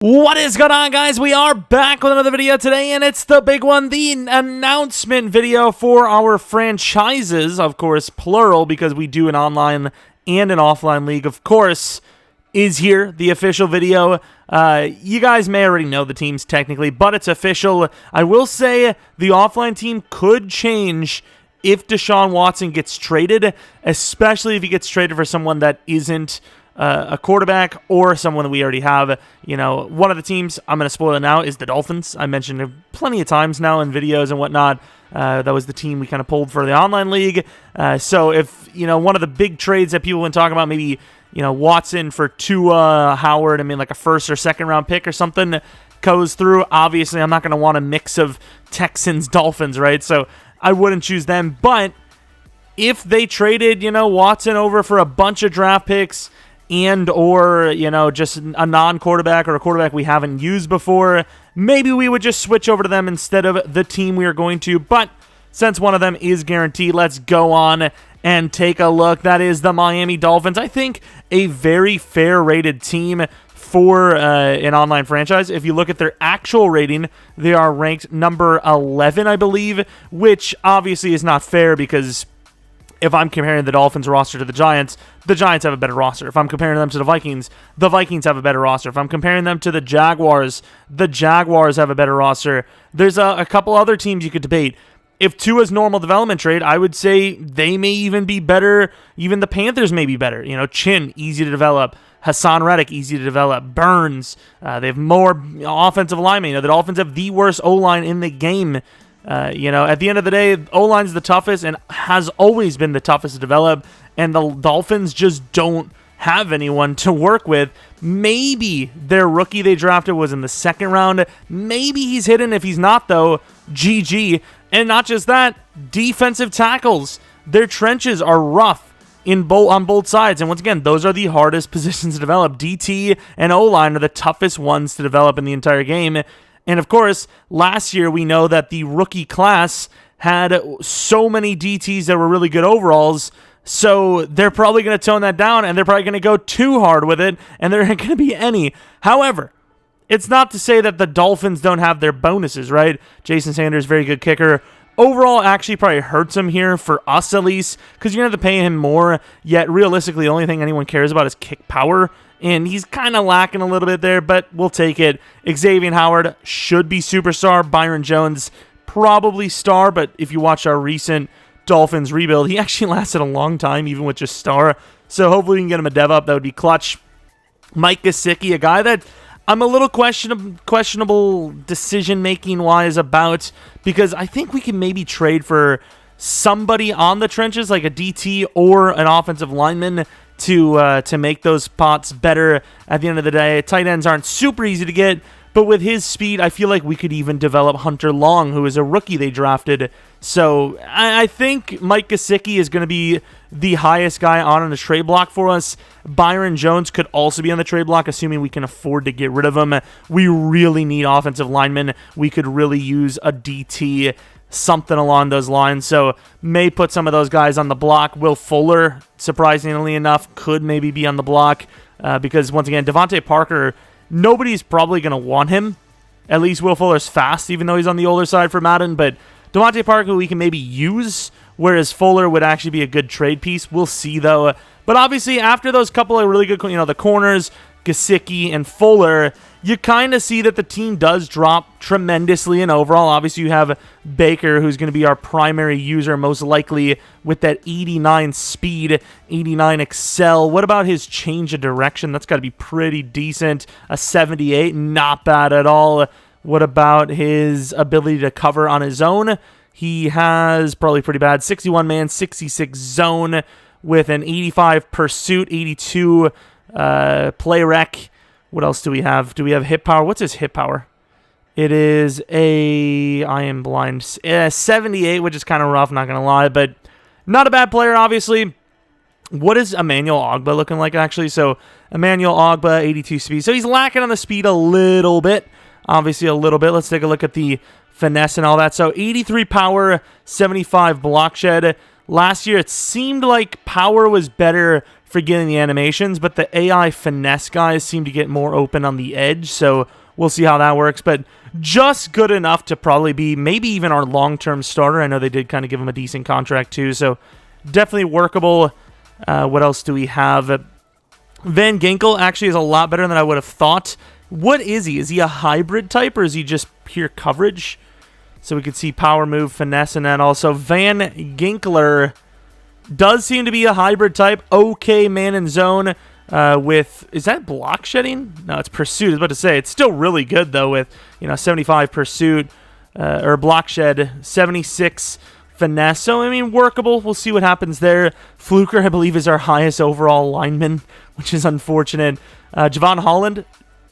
What is going on, guys? We are back with another video today, and it's the big one, the announcement video for our franchises, of course, plural, because we do an online and an offline league, of course, is here, the official video. You guys may already know the teams technically, but it's official. I will say the offline team could change if Deshaun Watson gets traded, especially if he gets traded for someone that isn't a quarterback or someone that we already have. You know, one of the teams, I'm going to spoil it now, is the Dolphins. I mentioned it plenty of times now in videos and whatnot. That was the team we kind of pulled for the online league. So if, you know, one of the big trades that people have been talking about, maybe, you know, Watson for Tua, Howard, I mean, like a first or second round pick or something goes through, obviously I'm not going to want a mix of Texans, Dolphins, right? So I wouldn't choose them. But if they traded, you know, Watson over for a bunch of draft picks and or, you know, just a non-quarterback or a quarterback we haven't used before, maybe we would just switch over to them instead of the team we are going to. But since one of them is guaranteed, let's go on and take a look. That is the Miami Dolphins. I think a very fair rated team for an online franchise. If you look at their actual rating, they are ranked number 11, I believe, which obviously is not fair because if I'm comparing the Dolphins roster to the Giants have a better roster. If I'm comparing them to the Vikings have a better roster. If I'm comparing them to the Jaguars have a better roster. There's a couple other teams you could debate. If Tua's normal development trade, I would say they may even be better. Even the Panthers may be better. You know, Chin, easy to develop. Hassan Reddick, easy to develop. Burns, they have more offensive linemen. You know, the Dolphins have the worst O-line in the game. You know, at the end of the day, O-line's the toughest and has always been the toughest to develop, and the Dolphins just don't have anyone to work with. Maybe their rookie they drafted was in the second round. Maybe he's hidden. If he's not, though, GG. And not just that, defensive tackles. Their trenches are rough on both sides. And once again, those are the hardest positions to develop. DT and O-line are the toughest ones to develop in the entire game. And of course, last year we know that the rookie class had so many DTs that were really good overalls, so they're probably going to tone that down, and they're probably going to go too hard with it, and there aren't going to be any. However, it's not to say that the Dolphins don't have their bonuses, right? Jason Sanders, very good kicker. Overall, actually probably hurts him here, for us at least, because you're going to have to pay him more, yet realistically, the only thing anyone cares about is kick power. And he's kind of lacking a little bit there, but we'll take it. Xavier Howard should be superstar. Byron Jones, probably star, but if you watch our recent Dolphins rebuild, he actually lasted a long time, even with just star. So hopefully we can get him a dev up. That would be clutch. Mike Gesicki, a guy that I'm a little questionable decision-making-wise about, because I think we can maybe trade for somebody on the trenches, like a DT or an offensive lineman, to make those spots better at the end of the day. Tight ends aren't super easy to get, but with his speed, I feel like we could even develop Hunter Long, who is a rookie they drafted. So I think Mike Gesicki is going to be the highest guy on the trade block for us. Byron Jones could also be on the trade block, assuming we can afford to get rid of him. We really need offensive linemen. We could really use a DT, something along those lines. So may put some of those guys on the block. Will Fuller, surprisingly enough, could maybe be on the block because, once again, Devontae Parker, nobody's probably going to want him. At least Will Fuller's fast, even though he's on the older side for Madden. But Devontae Parker we can maybe use, whereas Fuller would actually be a good trade piece. We'll see, though. But obviously, after those couple of really good, you know, the corners, Gesicki and Fuller, you kind of see that the team does drop tremendously in overall. Obviously, you have Baker, who's going to be our primary user, most likely, with that 89 speed, 89 excel. What about his change of direction? That's got to be pretty decent. A 78, not bad at all. What about his ability to cover on his own? He has probably pretty bad. 61 man, 66 zone with an 85 pursuit, 82 play rec. What else do we have? Do we have hit power? What's his hit power? It is I am blind. 78, which is kind of rough, not going to lie, but not a bad player, obviously. What is Emmanuel Ogbah looking like, actually? So, Emmanuel Ogbah, 82 speed. So, he's lacking on the speed a little bit. Obviously, a little bit. Let's take a look at the finesse and all that. So, 83 power, 75 block shed. Last year, it seemed like power was better for getting the animations, but the AI finesse guys seem to get more open on the edge, so we'll see how that works. But just good enough to probably be maybe even our long-term starter. I know they did kind of give him a decent contract too, so definitely workable. What else do we have? Van Ginkel actually is a lot better than I would have thought. What is he? Is he a hybrid type, or is he just pure coverage? So we could see power move, finesse, and then also Van Ginkler does seem to be a hybrid type. Okay, man in zone with, is that block shedding? No, it's pursuit. I was about to say, it's still really good though with, 75 pursuit or block shed, 76 finesse. So, I mean, workable. We'll see what happens there. Fluker, I believe, is our highest overall lineman, which is unfortunate. Javon Holland,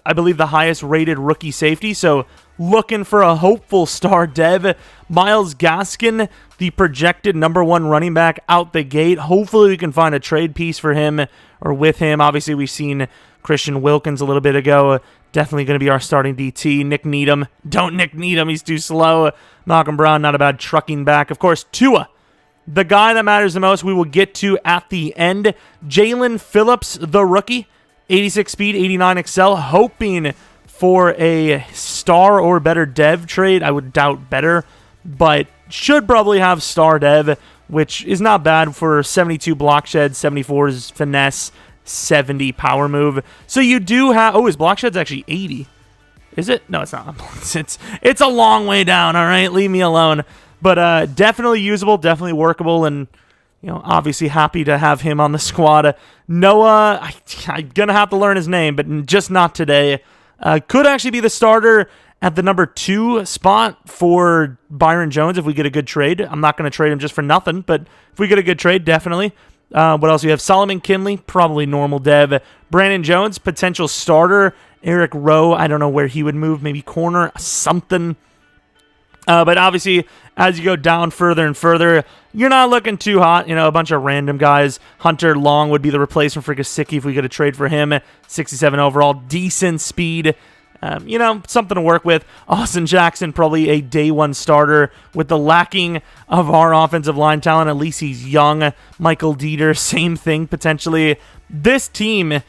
I believe, the highest rated rookie safety. So, looking for a hopeful star dev. Myles Gaskin, the projected #1 running back out the gate. Hopefully, we can find a trade piece for him or with him. Obviously, we've seen Christian Wilkins a little bit ago. Definitely going to be our starting DT. Nick Needham. Don't Nick Needham. He's too slow. Malcolm Brown, not a bad trucking back. Of course, Tua, the guy that matters the most, we will get to at the end. Jalen Phillips, the rookie. 86 speed, 89 excel. Hoping for a star or better dev trade. I would doubt better, but should probably have star dev, which is not bad for 72 block shed, 74 is finesse, 70 power move. So you do have, his block shed's actually 80. Is it? No, it's not. It's a long way down, all right? Leave me alone. But definitely usable, definitely workable, and obviously happy to have him on the squad. Noah, I'm going to have to learn his name, but just not today. Could actually be the starter at the #2 spot for Byron Jones if we get a good trade. I'm not going to trade him just for nothing, but if we get a good trade, definitely. What else? We have Solomon Kinley, probably normal dev. Brandon Jones, potential starter. Eric Rowe, I don't know where he would move, maybe corner, something. But obviously, as you go down further and further, you're not looking too hot. A bunch of random guys. Hunter Long would be the replacement for Gesicki if we get a trade for him. 67 overall, decent speed. Something to work with. Austin Jackson, probably a day one starter with the lacking of our offensive line talent. At least he's young. Michael Dieter, same thing potentially. This team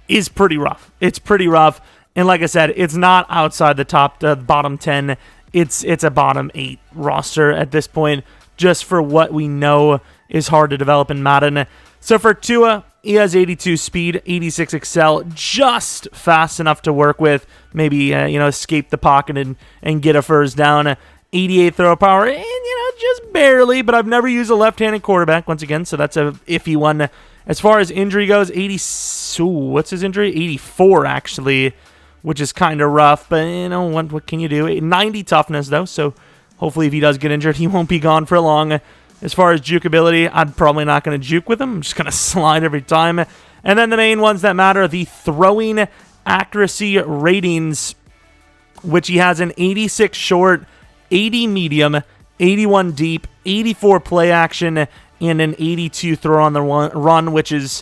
is pretty rough. It's pretty rough. And like I said, it's not outside the bottom 10. It's a bottom 8 roster at this point, just for what we know is hard to develop in Madden. So for Tua, he has 82 speed, 86 excel, just fast enough to work with. Maybe, escape the pocket and get a first down. 88 throw power, and, just barely, but I've never used a left-handed quarterback, once again, so that's a iffy one. As far as injury goes, what's his injury? 84, actually, which is kind of rough, but, what can you do? 90 toughness, though, so hopefully if he does get injured, he won't be gone for long. As far as juke ability, I'm probably not going to juke with him. I'm just going to slide every time. And then the main ones that matter, the throwing accuracy ratings, which he has an 86 short, 80 medium, 81 deep, 84 play action, and an 82 throw on the run, which is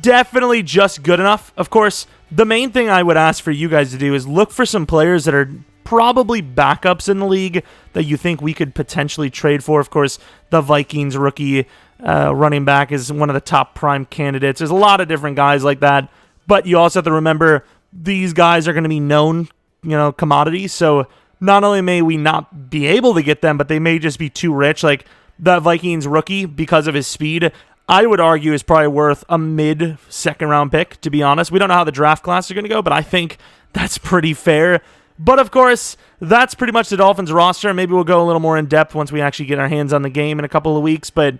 definitely just good enough. Of course, the main thing I would ask for you guys to do is look for some players that are probably backups in the league that you think we could potentially trade for. Of course, the Vikings rookie running back is one of the top prime candidates. There's a lot of different guys like that, but you also have to remember these guys are going to be known, commodities. So not only may we not be able to get them, but they may just be too rich. Like the Vikings rookie, because of his speed, I would argue is probably worth a mid-second round pick, to be honest. We don't know how the draft class are going to go, but I think that's pretty fair. But, of course, that's pretty much the Dolphins roster. Maybe we'll go a little more in-depth once we actually get our hands on the game in a couple of weeks. But,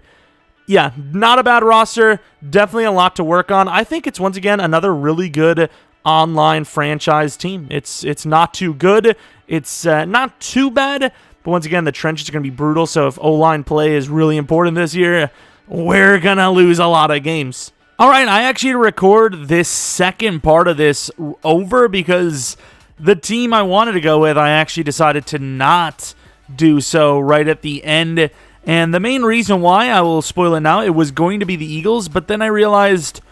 yeah, not a bad roster. Definitely a lot to work on. I think it's, once again, another really good online franchise team. It's not too good. It's not too bad. But, once again, the trenches are going to be brutal. So, if O-line play is really important this year, we're going to lose a lot of games. All right, I actually record this second part of this over because the team I wanted to go with, I actually decided to not do so right at the end. And the main reason why, I will spoil it now, it was going to be the Eagles, but then I realized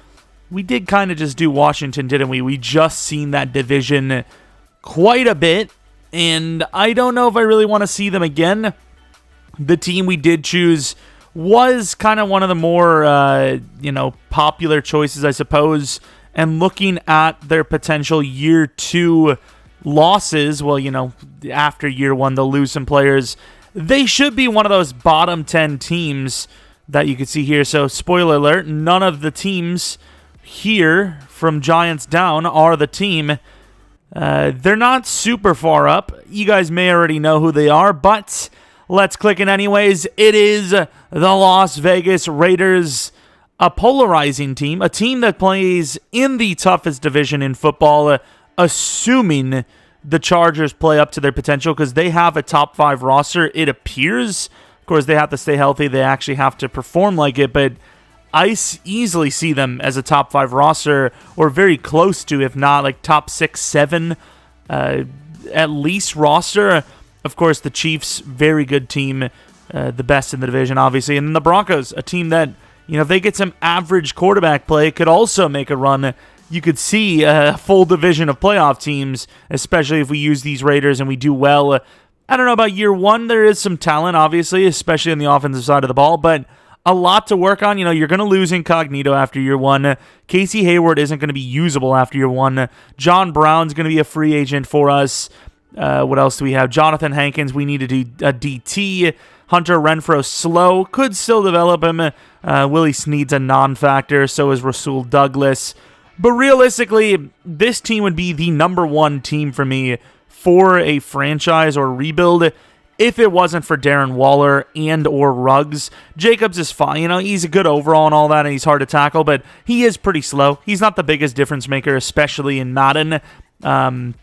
we did kind of just do Washington, didn't we? We just seen that division quite a bit, and I don't know if I really want to see them again. The team we did choose was kind of one of the more, popular choices, I suppose. And looking at their potential year 2 losses, well, after year 1, they'll lose some players. They should be one of those bottom 10 teams that you can see here. So, spoiler alert, none of the teams here from Giants down are the team. They're not super far up. You guys may already know who they are, but let's click it anyways. It is the Las Vegas Raiders, a polarizing team, a team that plays in the toughest division in football, assuming the Chargers play up to their potential, because they have a top 5 roster, it appears. Of course, they have to stay healthy. They actually have to perform like it, but I easily see them as a top 5 roster, or very close to, if not like top 6, 7, at least roster. Of course, the Chiefs, very good team, the best in the division, obviously. And then the Broncos, a team that, if they get some average quarterback play, could also make a run. You could see a full division of playoff teams, especially if we use these Raiders and we do well. I don't know about year 1. There is some talent, obviously, especially on the offensive side of the ball, but a lot to work on. You're going to lose Incognito after year 1. Casey Hayward isn't going to be usable after year 1. John Brown's going to be a free agent for us. What else do we have? Jonathan Hankins, we need to do a DT. Hunter Renfrow, slow. Could still develop him. Willie Snead's a non-factor. So is Rasul Douglas. But realistically, this team would be the number 1 team for me for a franchise or rebuild if it wasn't for Darren Waller and or Ruggs. Jacobs is fine. He's a good overall and all that, and he's hard to tackle, but he is pretty slow. He's not the biggest difference maker, especially in Madden. Well,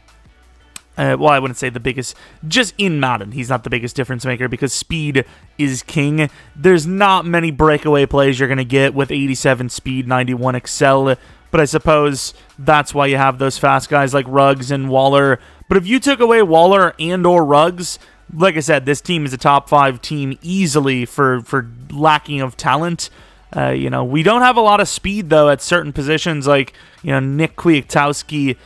I wouldn't say the biggest. Just in Madden, he's not the biggest difference maker because speed is king. There's not many breakaway plays you're going to get with 87 speed, 91 excel. But I suppose that's why you have those fast guys like Ruggs and Waller. But if you took away Waller and or Ruggs, like I said, this team is a top 5 team easily for lacking of talent. We don't have a lot of speed, though, at certain positions like, Nick Kwiatkowski.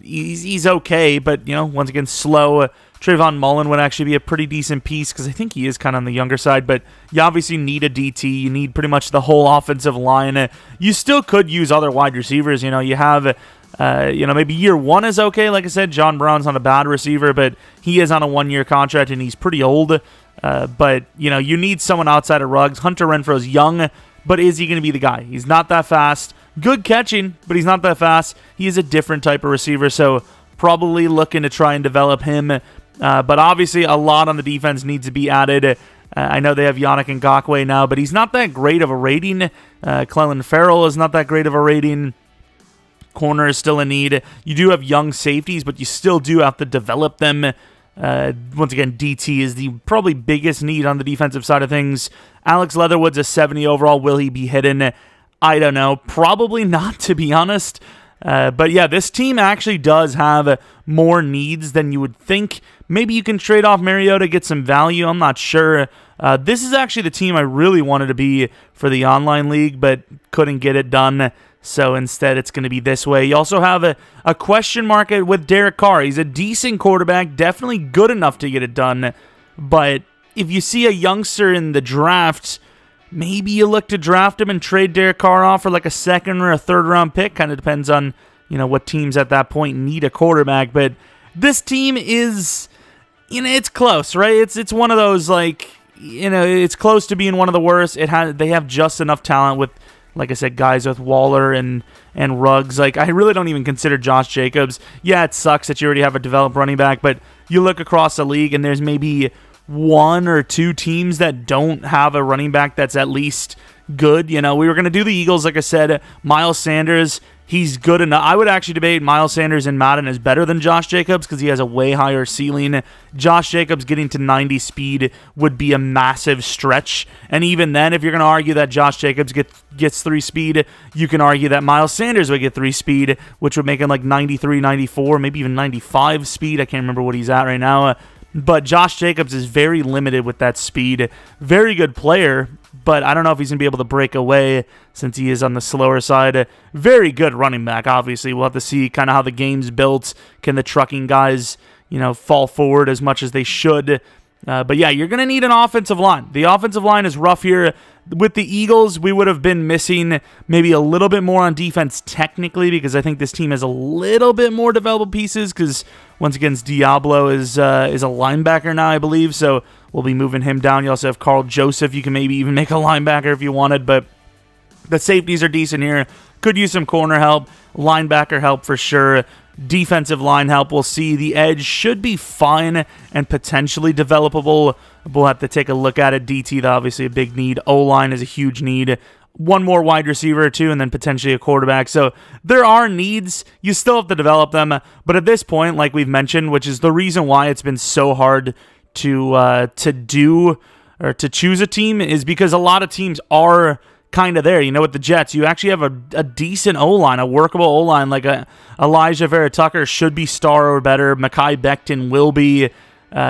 He's okay, but, once again, slow. Trayvon Mullen would actually be a pretty decent piece because I think he is kind of on the younger side, but you obviously need a DT. You need pretty much the whole offensive line. You still could use other wide receivers. You have, maybe year 1 is okay. Like I said, John Brown's not a bad receiver, but he is on a 1-year contract and he's pretty old. But, you need someone outside of Ruggs. Hunter Renfrow's young, but is he going to be the guy? He's not that fast. Good catching, but he's not that fast. He is a different type of receiver, so probably looking to try and develop him. But obviously, a lot on the defense needs to be added. I know they have Yannick Ngakoue now, but he's not that great of a rating. Clelin Ferrell is not that great of a rating. Corner is still a need. You do have young safeties, but you still do have to develop them. Once again, DT is the probably biggest need on the defensive side of things. Alex Leatherwood's a 70 overall. Will he be hidden? I don't know. Probably not, to be honest. But yeah, this team actually does have more needs than you would think. Maybe you can trade off Mariota, get some value. I'm not sure. This is actually the team I really wanted to be for the online league, but couldn't get it done. So instead, it's going to be this way. You also have a question mark with Derek Carr. He's a decent quarterback, definitely good enough to get it done. But if you see a youngster in the draft, maybe you look to draft him and trade Derek Carr off for like a 2nd or a 3rd round pick. Kind of depends on, what teams at that point need a quarterback. But this team is, it's close, right? It's one of those it's close to being one of the worst. They have just enough talent with, like I said, guys with Waller and Ruggs. I really don't even consider Josh Jacobs. Yeah, it sucks that you already have a developed running back, but you look across the league and there's maybe 1 or 2 teams that don't have a running back that's at least good. We were going to do the Eagles, like I said. Miles Sanders, he's good enough. I would actually debate Miles Sanders in Madden is better than Josh Jacobs because he has a way higher ceiling. Josh Jacobs getting to 90 speed would be a massive stretch. And even then, if you're going to argue that Josh Jacobs gets 3 speed, you can argue that Miles Sanders would get 3 speed, which would make him like 93, 94, maybe even 95 speed. I can't remember what he's at right now. But Josh Jacobs is very limited with that speed. Very good player, but I don't know if he's going to be able to break away since he is on the slower side. Very good running back, obviously. We'll have to see kind of how the game's built. Can the trucking guys, fall forward as much as they should? But yeah, you're going to need an offensive line. The offensive line is rough here. With the Eagles, we would have been missing maybe a little bit more on defense technically, because I think this team has a little bit more developable pieces, because once again, Diablo is a linebacker now, I believe, so we'll be moving him down. You also have Carl Joseph. You can maybe even make a linebacker if you wanted, but the safeties are decent here. Could use some corner help, linebacker help for sure. Defensive line help, we'll see. The edge should be fine and potentially developable. We'll have to take a look at it. DT, obviously a big need. O-line is a huge need. One more wide receiver or two, and then potentially a quarterback. So there are needs. You still have to develop them. But at this point, like we've mentioned, which is the reason why it's been so hard to choose a team, is because a lot of teams are kind of there. You know, with the Jets, you actually have a decent O-line, a workable O-line, like Elijah Vera-Tucker should be star or better. Mekhi Becton will be.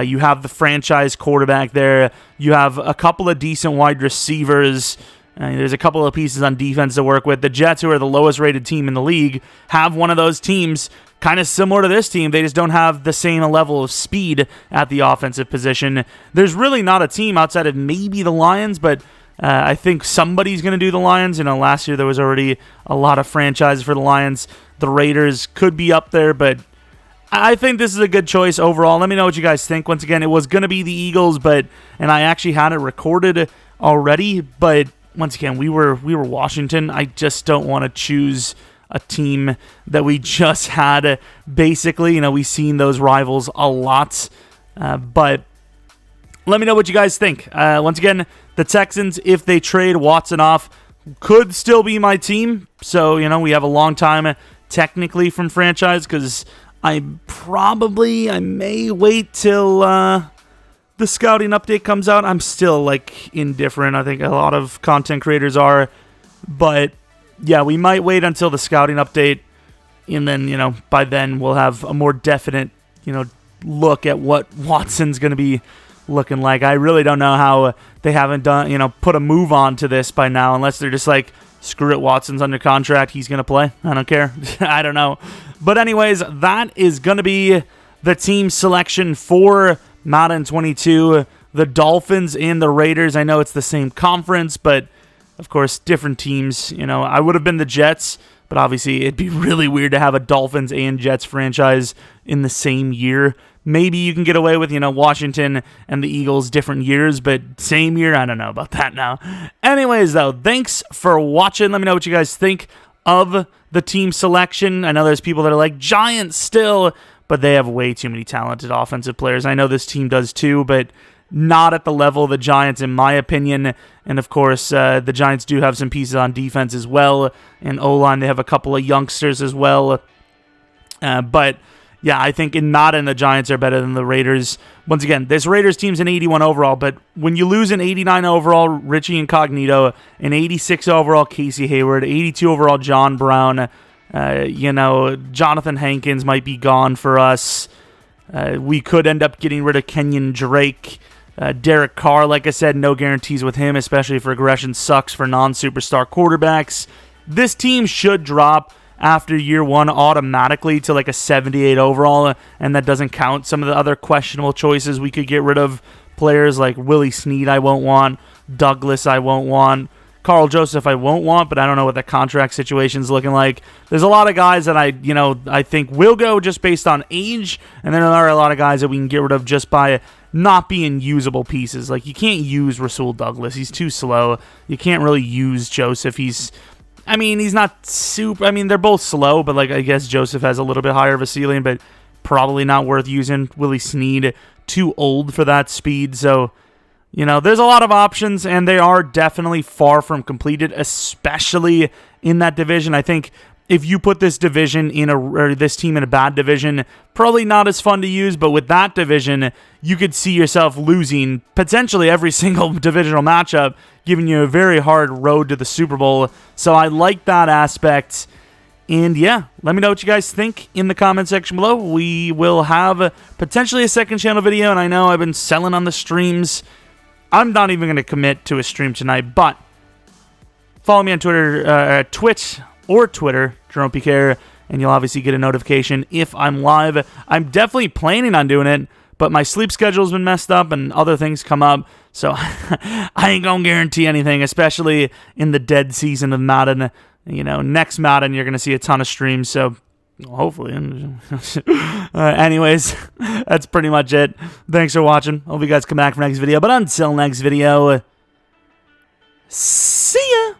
You have the franchise quarterback there. You have a couple of decent wide receivers. There's a couple of pieces on defense to work with. The Jets, who are the lowest rated team in the league, have one of those teams kind of similar to this team. They just don't have the same level of speed at the offensive position. There's really not a team outside of maybe the Lions, but I think somebody's going to do the Lions. You know, last year there was already a lot of franchises for the Lions. The Raiders could be up there, but I think this is a good choice overall. Let me know what you guys think. Once again, it was going to be the Eagles, and I actually had it recorded already, but once again, we were Washington. I just don't want to choose a team that we just had. Basically, you know, we've seen those rivals a lot, but let me know what you guys think. Once again, the Texans, if they trade Watson off, could still be my team. So, you know, we have a long time technically from franchise, because I may wait till the scouting update comes out. I'm still, like, indifferent. I think a lot of content creators are. But, yeah, we might wait until the scouting update. And then, you know, by then we'll have a more definite, you know, look at what Watson's going to be looking like. I really don't know how they haven't done, you know, put a move on to this by now, unless they're just like, screw it, Watson's under contract, he's going to play. I don't care. I don't know. But anyways, that is going to be the team selection for Madden 22. The Dolphins and the Raiders. I know it's the same conference, but of course, different teams. You know, I would have been the Jets, but obviously it'd be really weird to have a Dolphins and Jets franchise in the same year. Maybe you can get away with, you know, Washington and the Eagles different years, but same year, I don't know about that now. Anyways, though, thanks for watching. Let me know what you guys think of the team selection. I know there's people that are like, Giants still, but they have way too many talented offensive players. I know this team does too, but not at the level of the Giants, in my opinion. And, of course, the Giants do have some pieces on defense as well. And O-line, they have a couple of youngsters as well. But yeah, I think in Madden, the Giants are better than the Raiders. Once again, this Raiders team's an 81 overall, but when you lose an 89 overall Richie Incognito, an 86 overall Casey Hayward, 82 overall John Brown, you know, Jonathan Hankins might be gone for us. We could end up getting rid of Kenyon Drake. Derek Carr, like I said, no guarantees with him, especially if regression sucks for non-superstar quarterbacks. This team should drop after year one automatically to like a 78 overall, and that doesn't count some of the other questionable choices. We could get rid of players like Willie Snead I won't want, Douglas I won't want, Carl Joseph I won't want, but I don't know what the contract situation's looking like. There's a lot of guys that I think will go just based on age, and then there are a lot of guys that we can get rid of just by not being usable pieces. Like, you can't use Rasul Douglas. He's too slow. You can't really use Joseph. He's not super. I mean, they're both slow, but like I guess Joseph has a little bit higher of a ceiling, but probably not worth using. Willie Snead, too old for that speed. So, you know, there's a lot of options, and they are definitely far from completed, especially in that division. I think if you put this division or this team in a bad division, probably not as fun to use, but with that division, you could see yourself losing potentially every single divisional matchup, giving you a very hard road to the Super Bowl. So I like that aspect. And yeah, let me know what you guys think in the comment section below. We will have potentially a second channel video, and I know I've been selling on the streams. I'm not even going to commit to a stream tonight, but follow me on Twitter, Twitch or Twitter, Jeromepkr, and you'll obviously get a notification if I'm live. I'm definitely planning on doing it, but my sleep schedule's been messed up and other things come up, so I ain't gonna guarantee anything, especially in the dead season of Madden. You know, next Madden, you're gonna see a ton of streams, so hopefully. Anyways, that's pretty much it. Thanks for watching. Hope you guys come back for next video, but until next video, see ya!